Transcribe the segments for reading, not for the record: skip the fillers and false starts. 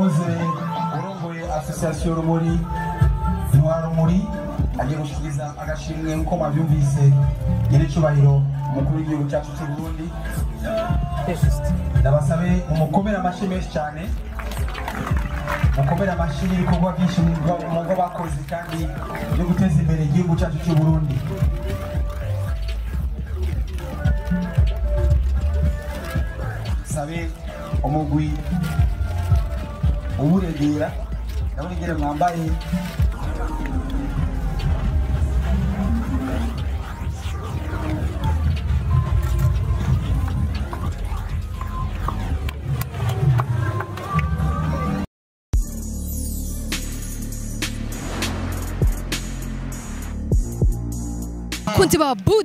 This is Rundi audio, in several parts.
irakoze urongoye association Rumuri Ntwara Rumuri agiye gushikiriza agashimwe nko mwabyumvise nyiricubahiro umukuru w'igihugu cyacu cy'u Burundi. Ndabasabe umukomera amashyi menshi cyane, mukomera amashyi ibikorwa byinshi mu ngo bakoze kandi no guteza imbere igihugu cyacu cy'u Burundi. Sabe umugwi uburegera ndabonegere mwambaye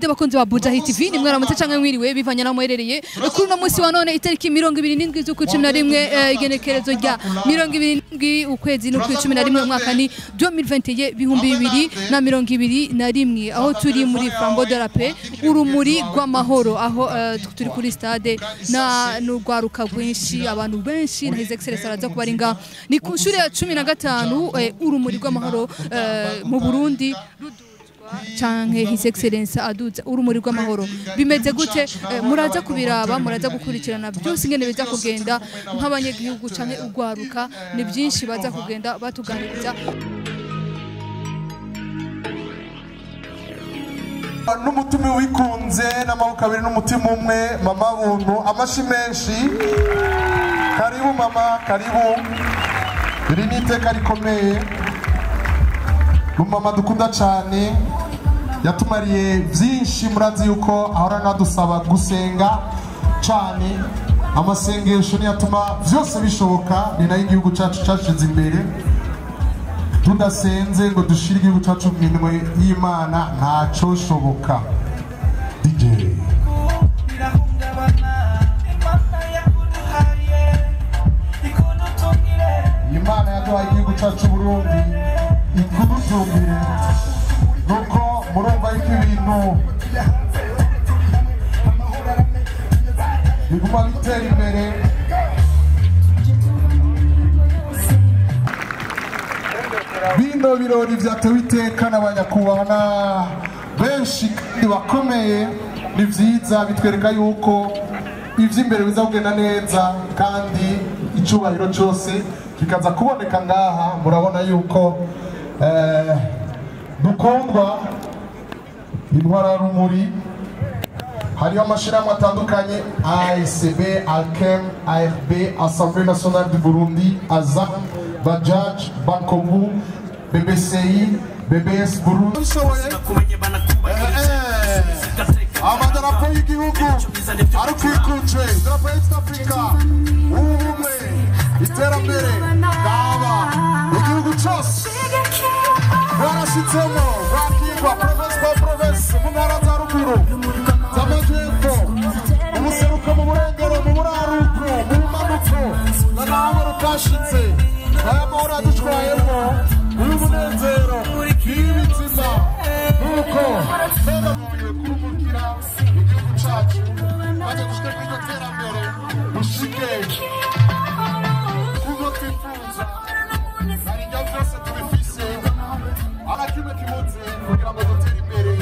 bakunzi ba Buja Hit TV ni mwaramutse canke mwiriwe bivanye na mwerereye kuri no munsi wa none itariki 27 z'ukwicumi igenekerezo rya 27 ukwezi no kwicumi na rimwe umwaka ni 2021 aho turi muri Flambeau de la Paix urumuri rw'amahoro aho turi kuri stade na n'urwaruka rwinshi abantu benshi na His Excellency araza kubaringa ni ku nshure ya 15 urumuri rw'amahoro mu Burundi canke His Excellency aduza urumuri rw'amahoro bimeze gute muraza kubiraba muraza gukurikirana byose ingene biza kugenda nk'abanyagihugu canke urwaruka ni byinshi baza kugenda batuganiriza n'umutima wikunze n'amaboko abiri n'umutima umwe mama buntu amashi menshi karibu mama karibu iri niteka rikomeye mama dukunda cyane yatumariye byinshi murazi yuko ahora nadusaba gusenga cyane amasengesho ni yatuma byose bishoboka ni nayo igihugu cyacu cyashize imbere tudasenze ngo dushire igihugu cyacu mu minwe y'Imana ntacyo shoboka. DJ Imana yaduhaye igihugu cyacu Burundi ikudutumbire nuko murumva yuko ibintu biguma bitera imbere. Bino birori vyatewe iteka n'abanyakubahwa benshi kandi bakomeye ni vyiza bitwereka yuko ivy'imbere biza kugenda neza kandi icubahiro cyose kikaza kuboneka ngaha. Murabona yuko dukundwa Intwara Rumuri hariho amashirahamwe atandukanye ASB, ALKEM, ARB, Assemblée Nationale du Burundi, AZA, Bajaj, Bankobu, BBCI, BBS Burundi. Amadarapo y'igihugu ari kwikuje idarapo ya East Africa ubumwe iterambere ngaba igihugu cyose barashitsemo bakirwa province kwa province mu ntara za ruguru z'amajyepfo umuseruko mu burengero mu buraruko mu manuko na naho rukashitse aya mahoro adutwayemo uyu munezero y'ibitsina nuko kurumukira igihugu cyacu bajya gushika kw'iryo terambere dushike kuko twifuza hari ibyo byose tubifise arakimwe kimuze kugira ngo dutere imbere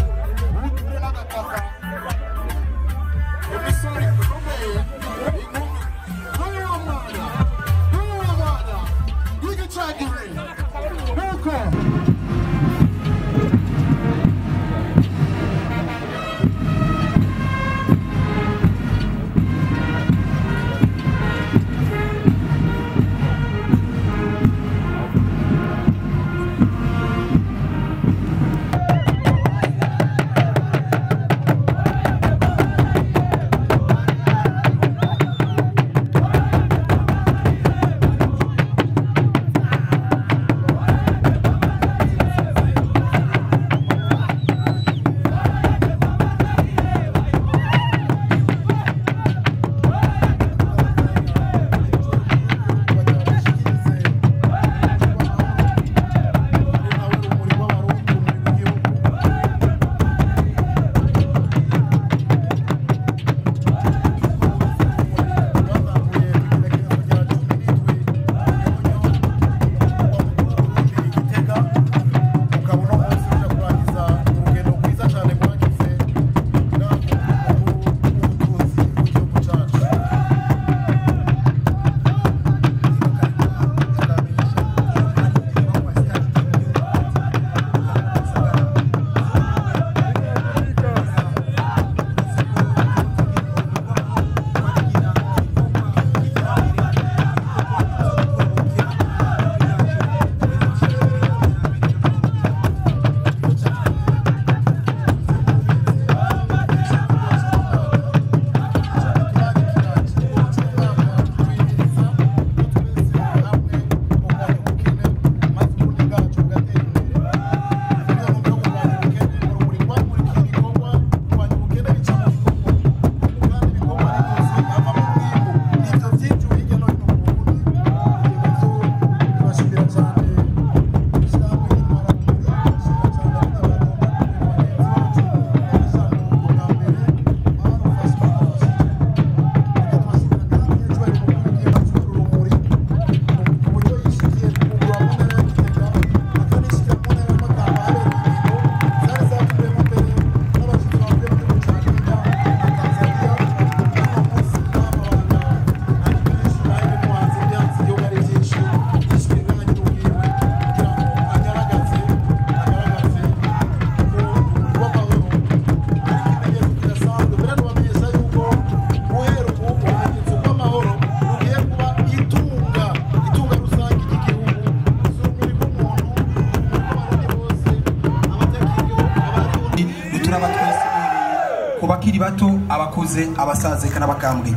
ku bakiri bato, abakuze, abasaza eka n'abakambwe.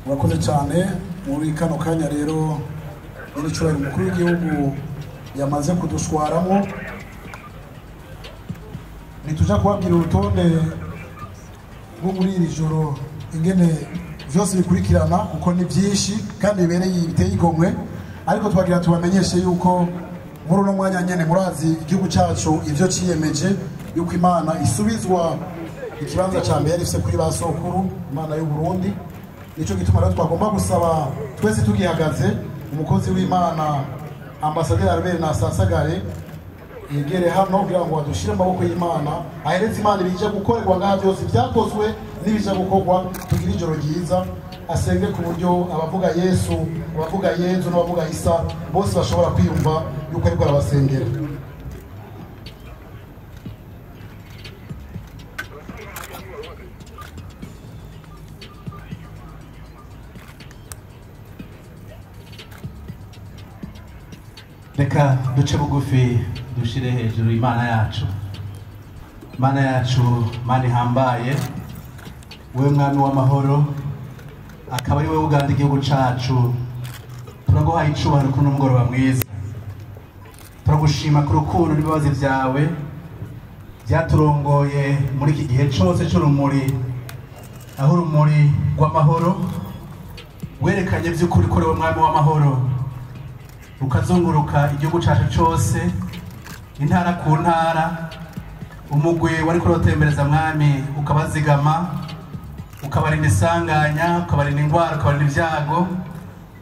Murakoze cyane. Muri kano kanya rero nyir'icyubahiro umukuru w'igihugu yamaze kudushwaramo, ntituja kubabwira urutonde rwo muri iri joro ingene byose bikurikirana kuko ni byinshi kandi bibereye biteye igomwe, ariko twagira tubamenyeshe yuko muri uno mwanya nyene murazi igihugu cyacu ivyo ciyemeje yuko Imana isubizwa ikibanza ca mbere ifise kuri ba sokuru, Imana y'u Burundi. Nico gituma rero twagomba gusaba twese tugihagaze umukozi w'Imana Ambasaderi Albert Nasasagare yegere hano kugira ngo adushire amaboko y'Imana, ahereze Imana ibije gukorerwa ngaha byose byakozwe n'ibije gukorwa. Tugira ijoro ryiza, asenge ku buryo abavuga Yesu, abavuga Yezu n'abavuga Isa bose bashobora kwiyumva yuko ariko arabasengera. Reka duce bugufi dushire hejuru Imana yacu. Imana yacu, Imana ihambaye, wewe mwami w'amahoro, akaba ari wewe uganda igihugu cacu. Turaguhaye icubahiro kuri uno mugoroba mwiza, turagushima ku rukundo n'ibibazo vyawe byaturongoye muri iki gihe cose c'urumuri, aho urumuri rw'amahoro werekanye vy'ukuri ko wewe mwami w'amahoro ukazunguruka igihugu cacu cose, intara ku ntara. Umugwi wari kurotembereza mwami ukabazigama, ukabarinda isanganya, ukabarinda indwara, ukabarinda ibyago.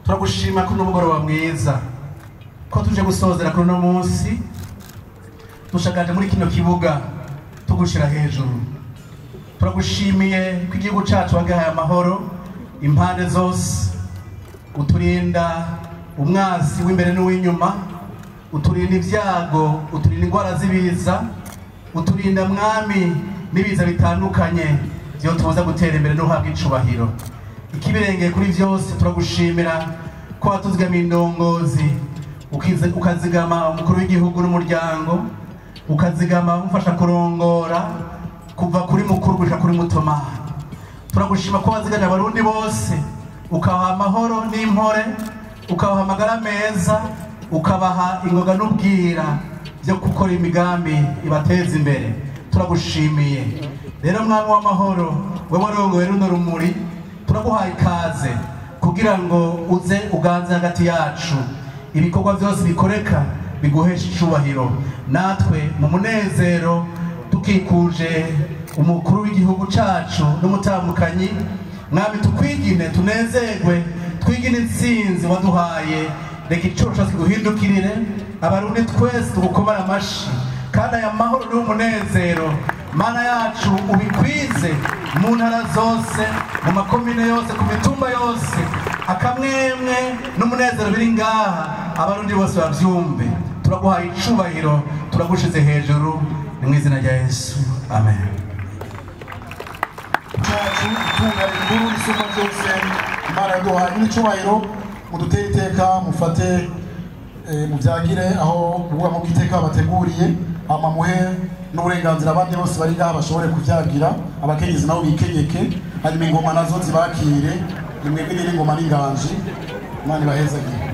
Turagushima kuri uno mugoroba mwiza ko tuje gusozera kuri uno munsi, dushagaje muri kino kibuga tugushira hejuru. Turagushimiye ko igihugu cacu wagahaye amahoro impande zose, uturinda umwasi w'imbere n'uw'inyuma, uturinda ibyago, uturinda indwara z'ibiza, uturinda mwami n'ibiza bitandukanye byo tubuza gutera imbere no guhabwa icubahiro. Ikibirengeye kuri byose turagushimira ko watuzigamiye indongozi, ukazigama umukuru w'igihugu n'umuryango, ukazigama umufasha kurongora kuva kuri mukuru gushika kuri mutomani. Turagushima ko waziganya abarundi bose, ukabaha amahoro n'impore, ukabaha amagara meza, ukabaha ingoga n'ubwira byo gukora imigambi ibateza imbere. Turagushimiye rero mwami w'amahoro, wewe warongoye runo rumuri, turaguhaye ikaze kugira ngo uze uganze hagati yacu, ibikorwa byose bikoreka biguhesha icubahiro. Natwe mu munezero tukikuje umukuru w'igihugu cacu n'umutambukanyi, mwami tukwigine, tunezerwe, twigine intsinzi waduhaye. Reka icuro cyose guhindukirire abarundi twese tugukomara amashi, kandi aya mahoro n'umunezero Mana yacu ubikwize mu ntara zose, mu makomine yose, ku mitumba yose. Akamwemwe n'umunezero biri ngaha abarundi bose bavyumve. Turaguhaye icubahiro, turagushize hejuru, ni mu izina rya Yesu, amen. Cyacu itunga rikuru risumba byose, Imana yaduhaye n'icubahiro. Muduteye iteka, mufate mubyagire aho ubuga mu bw'iteka bateguriye, amamuhe n'uburenganzira abandi bose bari ngaha bashobore kubyagira. Abakenyezi nabo bikenyeke, hanyuma ingoma nazo zibakire, nimwebwe n'ingoma n'inganji. Imana ibahezagire.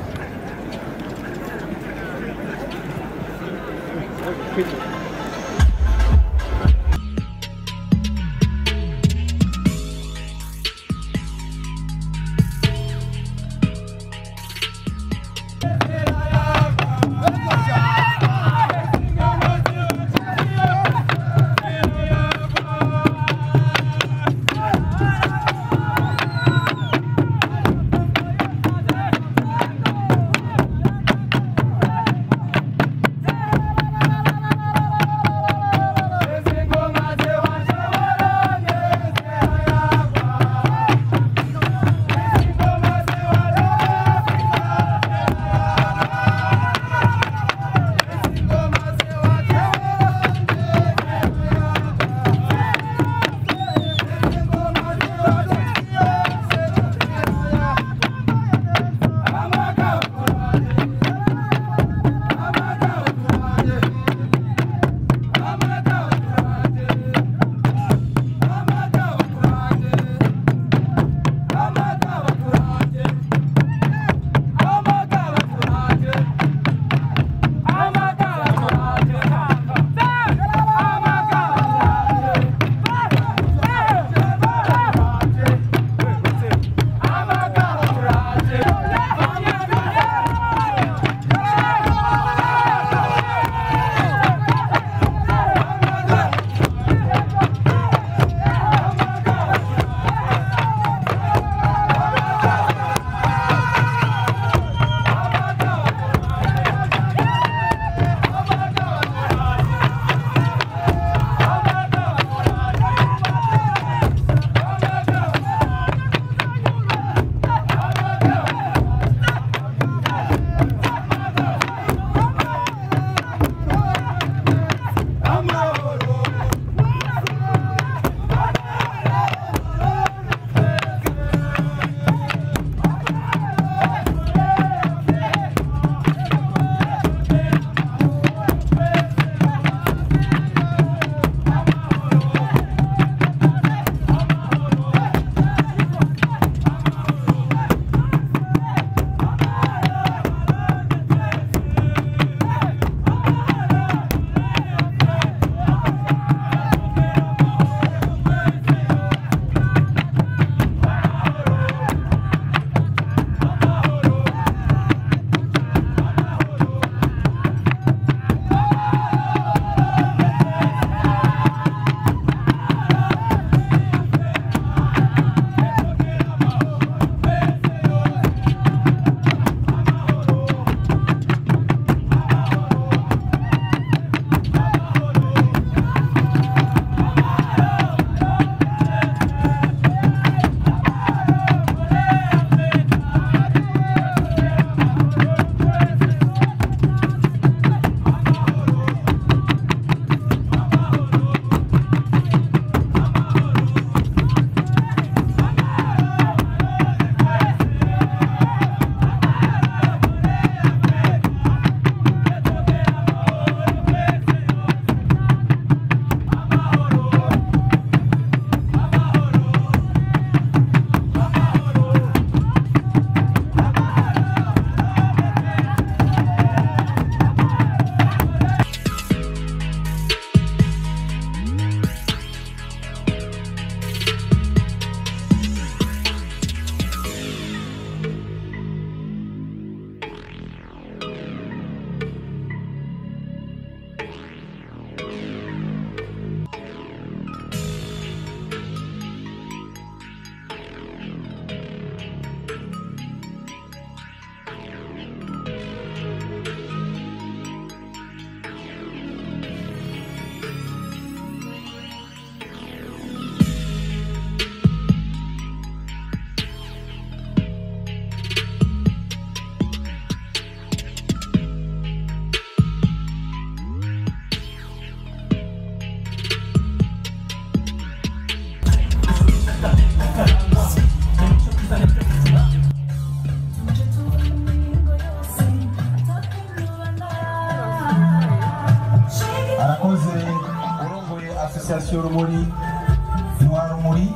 Rumuri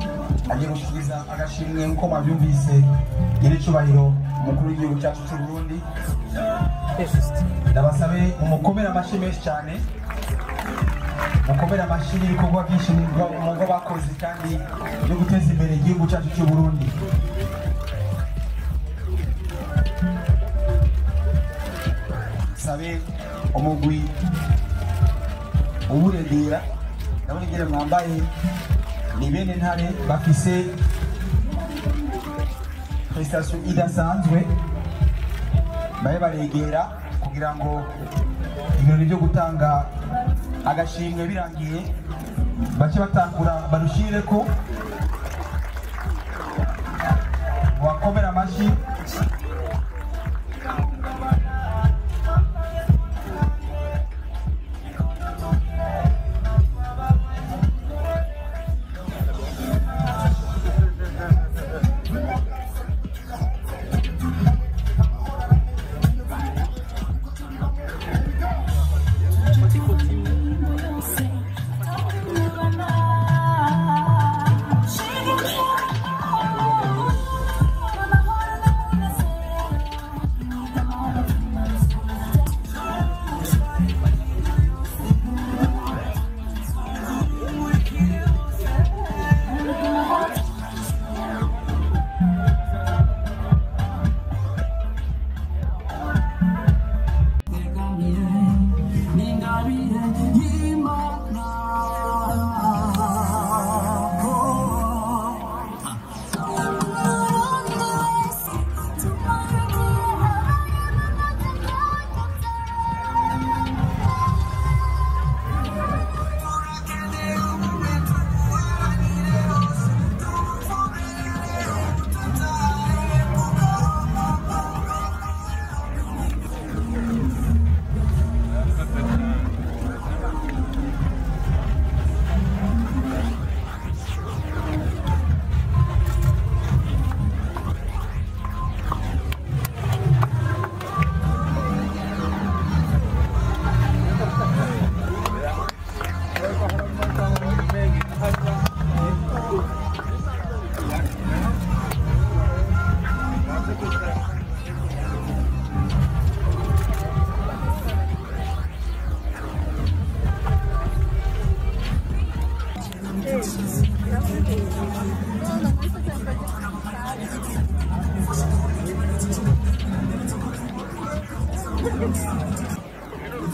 agiye gushikiriza agashimwe nk'uko mwabyumvise nyir'icyubahiro umukuru w'igihugu cyacu cy'u Burundi. Ndabasabe umukomere amashyi menshi cyane, mukomere amashyi y'ibikorwa byinshi mu bakoze kandi no guteza imbere igihugu cyacu cy'u Burundi. Sabe umugwi uburedera ndabona ingere mwambaye ni bene ntare bafise prestation idasanzwe baye baregera kugira ngo ibirori byo gutanga agashimwe birangiye bace batangura barushire ko wakomera amashyi.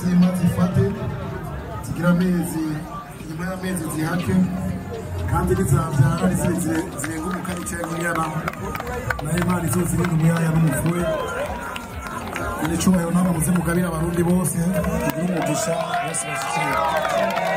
Zima zifate zigira amezi nyuma y'amezi zihake kandi nizabyara zirenga umukara icyayi muyana nayo Imana izose irenga umuyaya n'umufuwe nyir'icyubahiro namwe muze mugabire abarundi bose kugira umugisha bose bashyikire.